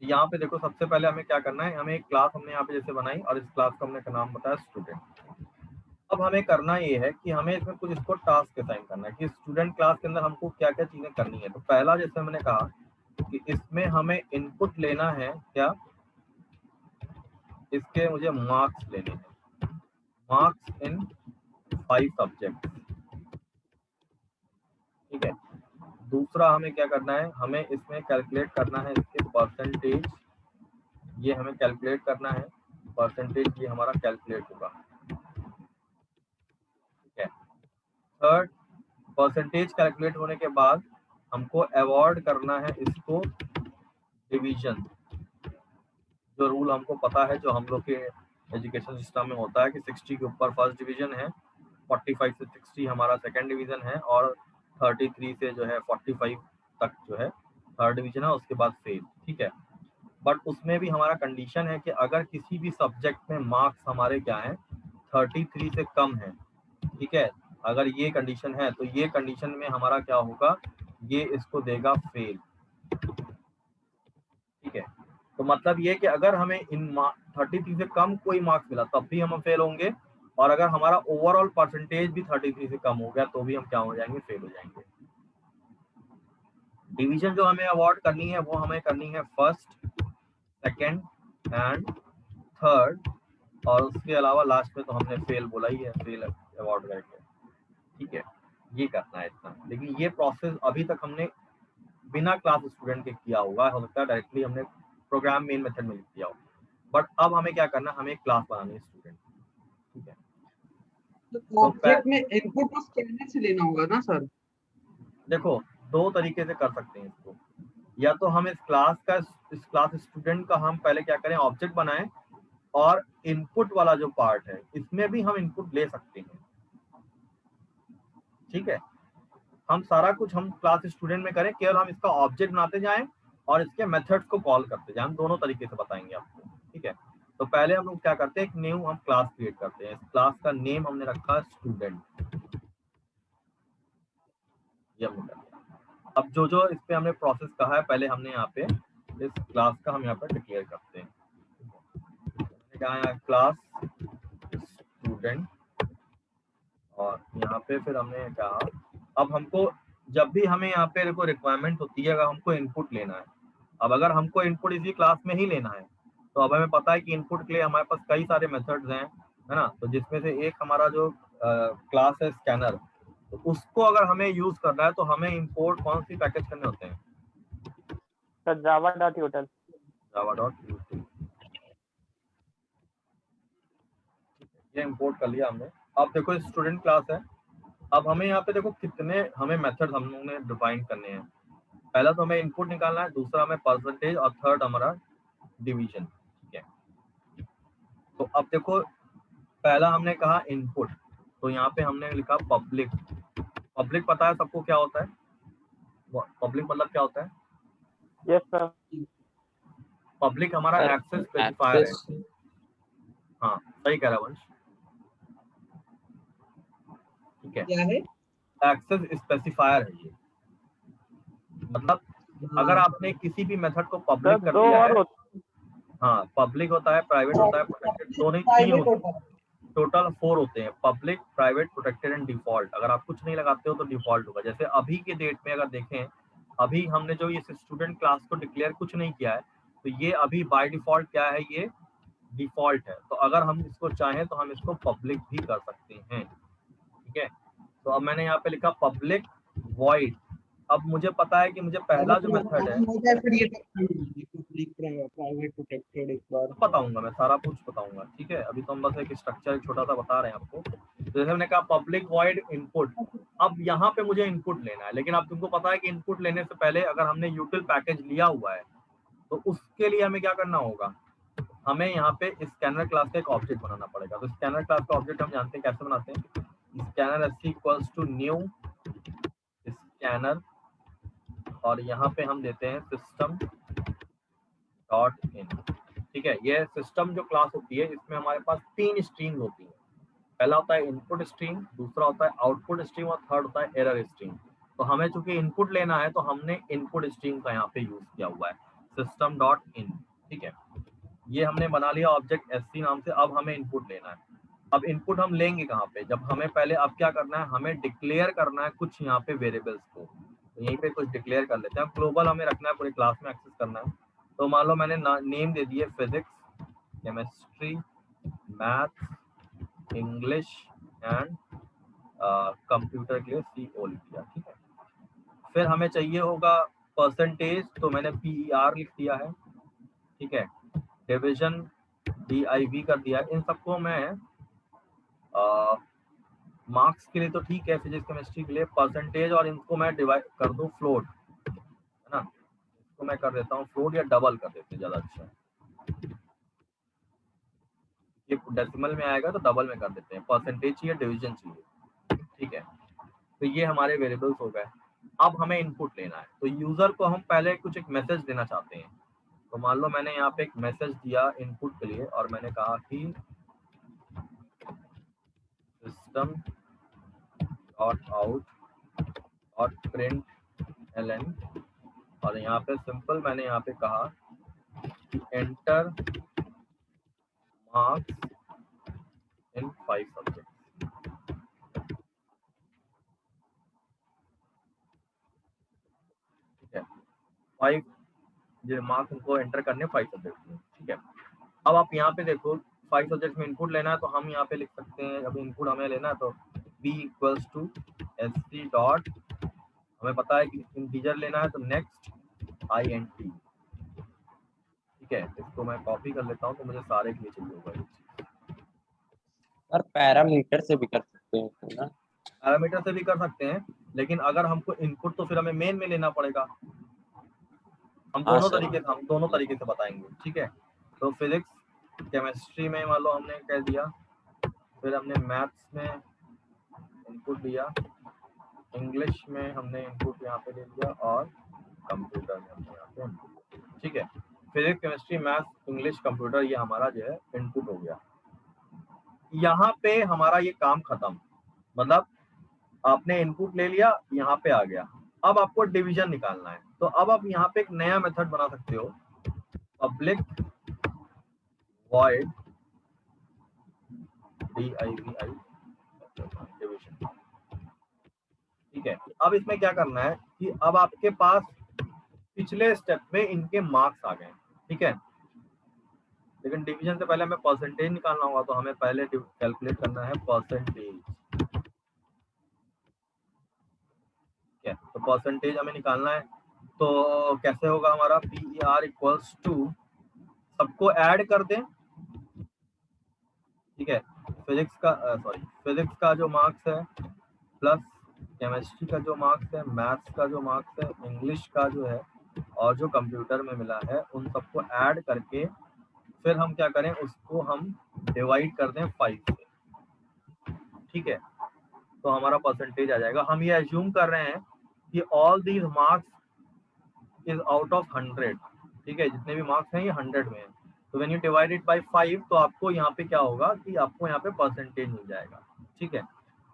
यहाँ पे देखो सबसे पहले हमें क्या करना है, हमें एक क्लास हमने यहाँ पे जैसे बनाई और इस क्लास का हमने का नाम बताया स्टूडेंट। अब हमें करना ये है कि हमें इसमें कुछ इसको टास्क असाइन करना है कि स्टूडेंट क्लास के अंदर हमको क्या क्या चीजें करनी है। तो पहला जैसे मैंने कहा कि इसमें हमें इनपुट लेना है क्या, इसके मुझे मार्क्स लेने हैं, मार्क्स इन 5 सब्जेक्ट। ठीक है। दूसरा हमें क्या करना है, हमें इसमें कैलकुलेट करना है इसके परसेंटेज, ये हमें कैलकुलेट करना है परसेंटेज, ये हमारा कैलकुलेट होगा। ठीक है। थर्ड, परसेंटेज कैलकुलेट होने के बाद हमको अवॉर्ड करना है इसको डिवीजन। जो रूल हमको पता है, जो हम लोग के एजुकेशन सिस्टम में होता है कि 60 के ऊपर फर्स्ट डिवीजन है, 45 से 60 हमारा सेकंड डिवीजन है और 33 से जो है 45 तक जो है थर्ड डिवीजन है, उसके बाद फेल। ठीक है। बट उसमें भी हमारा कंडीशन है कि अगर किसी भी सब्जेक्ट में मार्क्स हमारे क्या है 33 से कम है, ठीक है, अगर ये कंडीशन है तो ये कंडीशन में हमारा क्या होगा, ये इसको देगा फेल। ठीक है। तो मतलब ये कि अगर हमें इन 33 से कम कोई मार्क्स मिला तब भी हम फेल होंगे, और अगर हमारा ओवरऑल परसेंटेज भी 33 से कम हो गया तो भी हम क्या हो जाएंगे, फेल हो जाएंगे। डिवीजन जो हमें अवार्ड करनी है वो हमें करनी है फर्स्ट, सेकंड एंड थर्ड, और उसके अलावा लास्ट में तो हमने फेल बोला ही है, फेल अवार्ड करके। ठीक है, ये करना है इतना। लेकिन ये प्रोसेस अभी तक हमने बिना क्लास स्टूडेंट के किया होगा, हो सकता है डायरेक्टली हमने प्रोग्राम मेन मेथड में लिख दिया हो, बट अब हमें क्या करना है, हमें क्लास बनानी है स्टूडेंट। ठीक है। तो ऑब्जेक्ट में इनपुट उस स्कैनर से लेना होगा ना सर? देखो, दो तरीके से कर सकते हैं इसको, या तो हम इस क्लास स्टूडेंट का हम पहले क्या करें, ऑब्जेक्ट बनाएं, और इनपुट वाला जो पार्ट है इसमें भी हम इनपुट ले सकते हैं। ठीक है। हम सारा कुछ हम क्लास स्टूडेंट में करें, केवल हम इसका ऑब्जेक्ट बनाते जाएं और इसके मेथड्स को कॉल करते जाएं। हम दोनों तरीके से बताएंगे आपको। ठीक है। तो पहले हम लोग क्या करते हैं, एक न्यू हम क्लास क्रिएट करते हैं। इस क्लास का नेम हमने रखा है स्टूडेंट। ये हमने कर दिया। अब जो जो इस पे हमने प्रोसेस कहा है, पहले हमने यहाँ पे इस क्लास का हम यहाँ पे डिक्लेयर करते हैं। क्या है, क्लास स्टूडेंट, और यहाँ पे फिर हमने कहा अब हमको जब भी हमें यहाँ पे देखो रिक्वायरमेंट होती है, अगर हमको इनपुट लेना है, अब अगर हमको इनपुट इसी क्लास में ही लेना है तो अब हमें पता है कि इनपुट के लिए हमारे पास कई सारे मेथड्स हैं, है ना। तो जिसमें से एक हमारा जो क्लास है स्कैनर, तो उसको अगर हमें यूज करना है तो हमें इंपोर्ट कौन सी पैकेज करने होते हैं, सर java.util। java.util। ये इंपोर्ट कर लिया हमने। अब देखो स्टूडेंट क्लास है, अब हमें यहाँ पे देखो कितने हमें मेथड हम लोगों ने डिफाइन करने हैं। पहला तो हमें इनपुट निकालना है, दूसरा हमें परसेंटेज, और थर्ड हमारा डिवीजन। ठीक है। तो अब देखो पहला हमने कहा इनपुट, तो यहाँ पे हमने लिखा पब्लिक। पब्लिक पता है सबको क्या होता है, पब्लिक मतलब क्या होता है? Yes sir. पब्लिक हमारा एक्सेस स्पेसिफायर है। हाँ, सही कह रहा है वंश। ठीक है, क्या है? एक्सेस स्पेसिफायर है ये। मतलब अगर आपने किसी भी मेथड को पब्लिक सर कर दो दिया और है, हाँ, पब्लिक होता है, प्राइवेट होता है, प्रोटेक्टेड, दोनों ही 3 प्राइवेट होते हैं। होता है। टोटल 4 होते हैं, public, private, protected and default. अगर आप कुछ नहीं लगाते हो तो डिफॉल्ट होगा। जैसे अभी के डेट में अगर देखें, अभी हमने जो इस स्टूडेंट क्लास को डिक्लेयर कुछ नहीं किया है, तो ये अभी बाय डिफॉल्ट क्या है, ये डिफॉल्ट है। तो अगर हम इसको चाहें तो हम इसको पब्लिक भी कर सकते हैं। ठीक है। तो अब मैंने यहाँ पे लिखा पब्लिक वॉइड। अब मुझे पता है कि मुझे पहला जो मेथड है, फिर ये पब्लिक प्राइवेट प्रोटेक्टेड एक बार बताऊंगा मैं, सारा कुछ बताऊंगा। ठीक है, अभी तो हम बस एक स्ट्रक्चर छोटा सा बता रहे हैं आपको। जैसे हमने कहा पब्लिक वॉइड इनपुट, अब यहाँ पे मुझे इनपुट लेना है, लेकिन अब तुमको पता है कि इनपुट लेने से पहले अगर हमने यूटिल पैकेज लिया हुआ है तो उसके लिए हमें क्या करना होगा, हमें यहाँ पे स्कैनर क्लास का एक ऑब्जेक्ट बनाना पड़ेगा। तो स्कैनर क्लास का ऑब्जेक्ट हम जानते हैं कैसे बनाते हैं, scanner S equals to new scanner, और यहाँ पे हम देते हैं सिस्टम डॉट इन। ठीक है, ये सिस्टम जो क्लास होती है इसमें हमारे पास 3 स्ट्रीम होती है। पहला होता है इनपुट स्ट्रीम, दूसरा होता है आउटपुट स्ट्रीम, और थर्ड होता है एरर स्ट्रीम। तो हमें चूंकि इनपुट लेना है तो हमने इनपुट स्ट्रीम का यहाँ पे यूज किया हुआ है। System dot in. ठीक है, ये हमने बना लिया ऑब्जेक्ट एससी नाम से। अब हमें इनपुट लेना है। अब इनपुट हम लेंगे कहाँ पे, जब हमें पहले अब क्या करना है, हमें डिक्लेयर करना है कुछ यहाँ पे वेरिएबल्स को। तो यहीं पे कुछ डिक्लेयर कर लेते हैं। ग्लोबल हमें रखना है, पूरे क्लास में एक्सेस करना है। तो मान लो मैंने नेम दे दिए physics, chemistry, maths, English and computer के लिए CO लिख दिया। ठीक है, फिर हमें चाहिए होगा परसेंटेज, तो मैंने PER लिख दिया है। ठीक है, डिवीजन DIV कर दिया। इन सबको मैं मार्क्स के लिए तो ठीक है, फिजिक्स केमिस्ट्री के लिए परसेंटेज, और इनको मैं डिवाइड कर दूं फ्लोट, है ना। इसको मैं कर देता हूँ फ्लोट, या डबल कर देते हैं, ज़्यादा अच्छा है। ये डेसिमल में आएगा तो डबल में कर देते हैं। परसेंटेज चाहिए, डिवीजन चाहिए। ठीक है, तो ये हमारे वेरिएबल्स हो गए। अब हमें इनपुट लेना है। तो यूजर को हम पहले कुछ एक मैसेज देना चाहते हैं। तो मान लो मैंने यहाँ पे एक मैसेज दिया इनपुट के लिए, और मैंने कहा कि system dot out dot print ln, और यहाँ पे सिंपल मैंने यहाँ पे कहा कि एंटर मार्क्स इन 5 सब्जेक्ट। ठीक है, 5 जो मार्क्स उनको एंटर करने 5 सब्जेक्ट में। ठीक है, अब आप यहाँ पे देखो 5 सब्जेक्ट में इनपुट लेना है, तो हम यहाँ पे लिख सकते हैं। अब इनपुट हमें लेना है तो b equals to sc dot, हमें पता है कि इंटीजर लेना है, तो नेक्स्ट int। ठीक है, इसको मैं कॉपी कर लेता हूँ, तो मुझे सारे के लिए चाहिए होगा। सर पैरामीटर से भी कर सकते हैं ना? पैरामीटर से भी कर सकते हैं, लेकिन अगर हमको इनपुट तो फिर हमें मेन में लेना पड़ेगा। हम हाँ दोनों तरीके से बताएंगे। ठीक है, तो फिजिक्स केमिस्ट्री में मान लो हमने कह दिया, फिर हमने मैथ्स में इनपुट लिया, इंग्लिश में हमने इनपुट यहाँ पे ले लिया, और कंप्यूटर में हमने यहाँ पे इनपुट। ठीक है, physics chemistry maths English computer, ये हमारा जो है इनपुट हो गया। यहाँ पे हमारा ये काम खत्म, मतलब आपने इनपुट ले लिया, यहाँ पे आ गया। अब आपको डिवीजन निकालना है। तो अब आप यहाँ पे एक नया मेथड बना सकते हो, पब्लिक वॉइड divi डिवीजन। ठीक है, अब इसमें क्या करना है कि अब आपके पास पिछले स्टेप में इनके मार्क्स आ गए। ठीक है, लेकिन डिवीजन से पहले हमें परसेंटेज निकालना होगा, तो हमें पहले कैलकुलेट करना है परसेंटेज। ठीक है, तो परसेंटेज हमें निकालना है। तो कैसे होगा हमारा, PER इक्वल्स टू, सबको ऐड कर दें। ठीक है, फिजिक्स का जो मार्क्स है, प्लस केमिस्ट्री का जो मार्क्स है, मैथ्स का जो मार्क्स है, इंग्लिश का जो है, और जो कंप्यूटर में मिला है, उन सबको ऐड करके फिर हम क्या करें, उसको हम डिवाइड कर दें 5 से। ठीक है, तो हमारा परसेंटेज आ जाएगा। हम ये एज्यूम कर रहे हैं कि all these marks is out of 100। ठीक है, जितने भी मार्क्स हैं ये 100 में है। तो when you divide it by 5, तो आपको यहाँ पे क्या होगा कि आपको यहाँ पे परसेंटेज मिल जाएगा। ठीक है,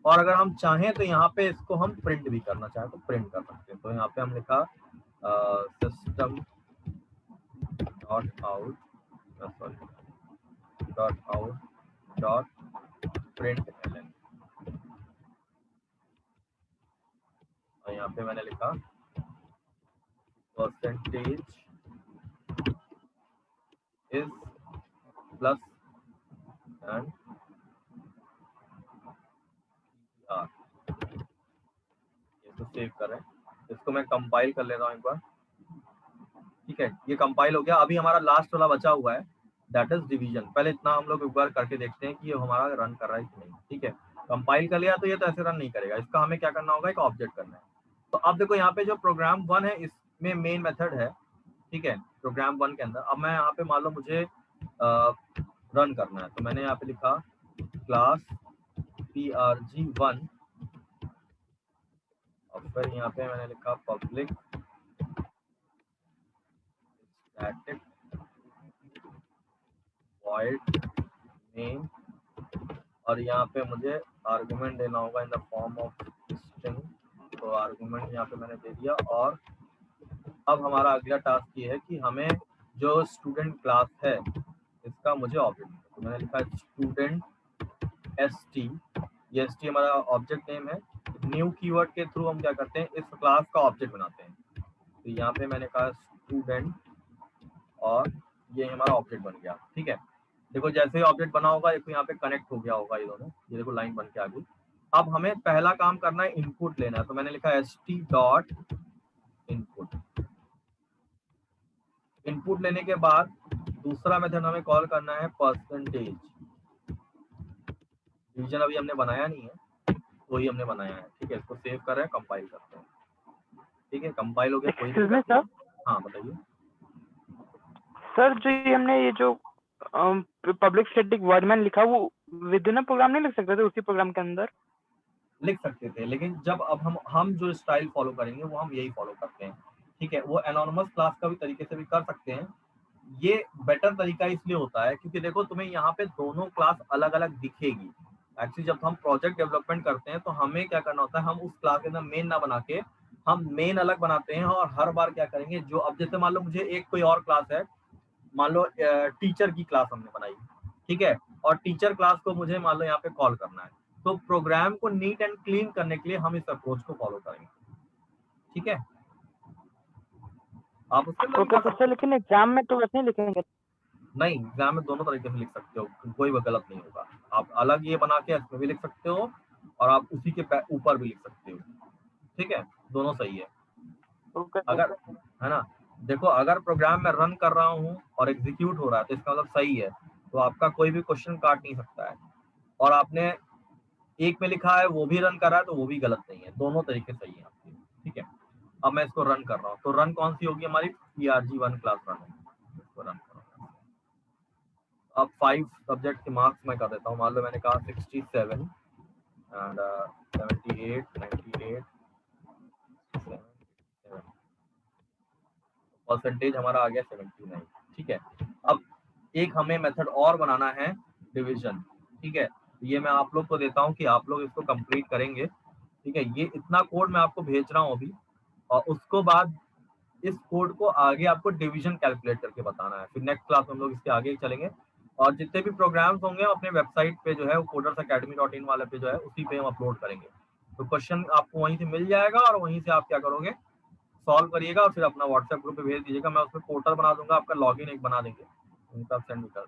और अगर हम चाहें तो यहाँ पे इसको हम प्रिंट भी करना चाहें तो प्रिंट कर सकते हैं। तो यहाँ पे हम लिखा system dot out dot print ln, और यहाँ पे मैंने लिखा percentage is plus and PER। इसको सेव करें, इसको मैं कंपाइल कर ले रहा हूँ एक बार। ठीक है, ये कंपाइल हो गया। अभी हमारा लास्ट वाला बचा हुआ है, दैट इज डिवीजन। पहले इतना हम लोग एक बार करके देखते हैं कि ये हमारा रन कर रहा है कि नहीं। ठीक है, कंपाइल कर लिया तो ये तो ऐसे रन नहीं करेगा, इसका हमें क्या करना होगा, एक ऑब्जेक्ट करना है। तो अब देखो यहाँ पे जो प्रोग्राम 1 है, इसमें मेन मेथड है। ठीक है, प्रोग्राम 1 के अंदर अब मैं यहाँ पे मान लो मुझे रन करना है, तो मैंने यहाँ पे लिखा क्लास PRG1, और फिर यहाँ पे मैंने लिखा पब्लिक स्टैटिक वॉइड नेम, और यहाँ पे मुझे आर्गुमेंट देना होगा in the form of string. तो आर्गुमेंट यहाँ पे मैंने दे दिया, और अब हमारा अगला टास्क ये है कि हमें जो स्टूडेंट क्लास है इसका मुझे ऑब्जेक्ट, तो मैंने लिखा है स्टूडेंट st, ये st हमारा ऑब्जेक्ट नेम है। न्यू कीवर्ड के थ्रू हम क्या करते हैं, इस क्लास का ऑब्जेक्ट बनाते हैं। तो यहाँ पे मैंने कहा स्टूडेंट और ये हमारा ऑब्जेक्ट बन गया। ठीक है, देखो जैसे ही ऑब्जेक्ट बना होगा एक यहाँ पे कनेक्ट हो गया होगा ये दोनों, ये देखो लाइन बन के आ गई। अब हमें पहला काम करना है इनपुट लेना है, तो मैंने लिखा st डॉट इनपुट। इनपुट लेने के बाद दूसरा मेथड हमें कॉल करना है परसेंटेज। डिवीजन अभी हमने बनाया नहीं है, तो ही हमने बनाया है। ठीक है, इसको सेव कर रहे हैं, कंपाइल करते हैं। ठीक है, कंपाइल हो गया। कोई Excuse me, sir? हाँ बताइए सर जो ये हमने ये जो पब्लिक स्टैटिक वर्डमैन लिखा वो विद इन प्रोग्राम नहीं लिख सकते थे, उसी प्रोग्राम के अंदर लिख सकते थे, लेकिन जब अब हम जो स्टाइल फॉलो करेंगे वो हम यही फॉलो करते हैं। ठीक है, वो एनोनिमस क्लास का भी तरीके से भी कर सकते हैं। ये बेटर तरीका इसलिए होता है क्योंकि देखो तुम्हें यहाँ पे दोनों क्लास अलग अलग दिखेगी। एक्चुअली जब हम प्रोजेक्ट डेवलपमेंट करते हैं तो हमें क्या करना होता है, हम उस क्लास के अंदर मेन ना बना के हम मेन अलग बनाते हैं, और हर बार क्या करेंगे, जो अब जैसे मान लो मुझे एक कोई और क्लास है, मान लो टीचर की क्लास हमने बनाई, ठीक है, और टीचर क्लास को मुझे मान लो यहाँ पे कॉल करना है, तो प्रोग्राम को नीट एंड क्लीन करने के लिए हम इस अप्रोच को फॉलो करेंगे। ठीक है, आप उसके अंदर ओके सर, लेकिन एग्जाम में तो वैसे नहीं लिखेंगे। नहीं, एग्जाम में दोनों तरीके से लिख सकते हो, कोई भी गलत नहीं होगा। आप अलग ये बना के इसमें भी लिख सकते हो और आप उसी के ऊपर भी लिख सकते हो। ठीक है, दोनों सही है। ओके अगर है ना, देखो अगर प्रोग्राम में रन कर रहा हूँ और एग्जीक्यूट हो रहा है तो इसका मतलब सही है, तो आपका कोई भी क्वेश्चन काट नहीं सकता है। और आपने एक में लिखा है वो भी रन कर रहा है तो वो भी गलत नहीं है, दोनों तरीके सही है आपके। ठीक है, अब मैं इसको रन कर रहा हूँ, तो रन कौन सी होगी हमारी, ERG1 क्लास रन होगी, इसको रन कर रहा हूँ। अब 5 सब्जेक्ट के मार्क्स मैं कर देता हूँ। मान लो मैंने कहा 67 एंड 78 98 परसेंटेज हमारा आ गया 79। ठीक है, अब एक हमें मेथड और बनाना है डिवीजन। ठीक है, ये मैं आप लोग को देता हूँ कि आप लोग इसको कंप्लीट करेंगे। ठीक है, ये इतना कोड मैं आपको भेज रहा हूँ अभी, और उसको बाद इस कोड को आगे आपको डिवीजन कैलकुलेट करके बताना है। फिर नेक्स्ट क्लास में हम लोग इसके आगे ही चलेंगे, और जितने भी प्रोग्राम्स होंगे अपने वेबसाइट पे जो है codersacademy.in वाले पे जो है उसी पे हम अपलोड करेंगे। तो क्वेश्चन आपको वहीं से मिल जाएगा और वहीं से आप क्या करोगे, सॉल्व करिएगा और फिर अपना व्हाट्सएप ग्रुप पे भेज दीजिएगा। मैं उसमें पोर्टल बना दूंगा, आपका लॉगिन एक बना देंगे, उनका सेंड कर